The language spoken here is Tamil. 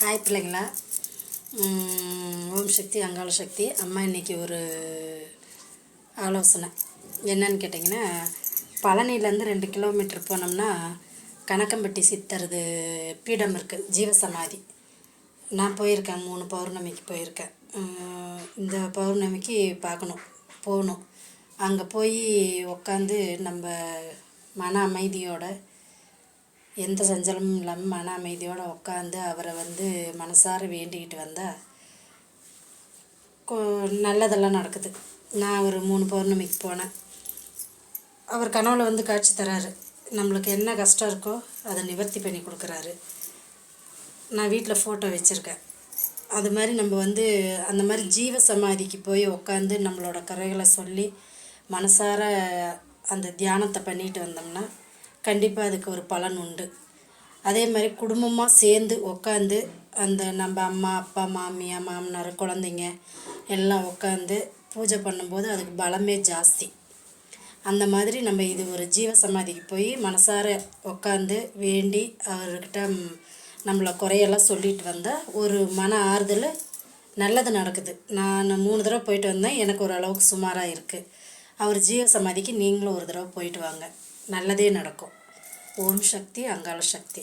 ஹாய் பிள்ளைங்களா. ஓம் சக்தி அங்காள சக்தி. அம்மா இன்றைக்கி ஒரு ஆலோசனை என்னன்னு கேட்டிங்கன்னா, பழனிலேருந்து 2 கிலோமீட்டர் போனோம்னா கணக்கம்பட்டி சித்தரது பீடம் இருக்குது, ஜீவசமாதி. நான் போயிருக்கேன், 3 பௌர்ணமிக்கு போயிருக்கேன். இந்த பௌர்ணமிக்கு போகணும். அங்கே போய் உக்காந்து நம்ம மன அமைதியோட, எந்த சஞ்சலமும் இல்லாமல் மன அமைதியோடு உட்காந்து அவரை மனசார வேண்டிக்கிட்டு வந்தால் நல்லதெல்லாம் நடக்குது. நான் ஒரு 3 பௌர்ணமிக்கு போனேன். அவர் கனவுல காட்சி தராரு. நம்மளுக்கு என்ன கஷ்டம் இருக்கோ அதை நிவர்த்தி பண்ணி கொடுக்குறாரு. நான் வீட்டில் ஃபோட்டோ வச்சுருக்கேன். அது மாதிரி நம்ம அந்த மாதிரி ஜீவ சமாதிக்கு போய் உட்காந்து நம்மளோட கரைகளை சொல்லி மனசார அந்த தியானத்தை பண்ணிட்டு வந்தோம்னா கண்டிப்பாக அதுக்கு ஒரு பலன் உண்டு. அதே மாதிரி குடும்பமாக சேர்ந்து உட்காந்து அந்த நம்ம அம்மா அப்பா மாமியார் மாமனார் குழந்தைங்க எல்லாம் உட்காந்து பூஜை பண்ணும்போது அதுக்கு பலமே ஜாஸ்தி. அந்த மாதிரி நம்ம இது ஒரு ஜீவசமாதிக்கு போய் மனசார உட்காந்து வேண்டி அவர்கிட்ட நம்மளை குறையெல்லாம் சொல்லிட்டு வந்தால் ஒரு மன ஆறுதல் நல்லது நடக்குது. நான் 3 தடவை போயிட்டு வந்தேன். எனக்கு ஓரளவுக்கு சுமாராக இருக்குது. அவர் ஜீவசமாதிக்கு நீங்களும் ஒரு தடவை போயிட்டு வாங்க, நல்லதே நடக்கும். ஓம் சக்தி அங்காள சக்தி.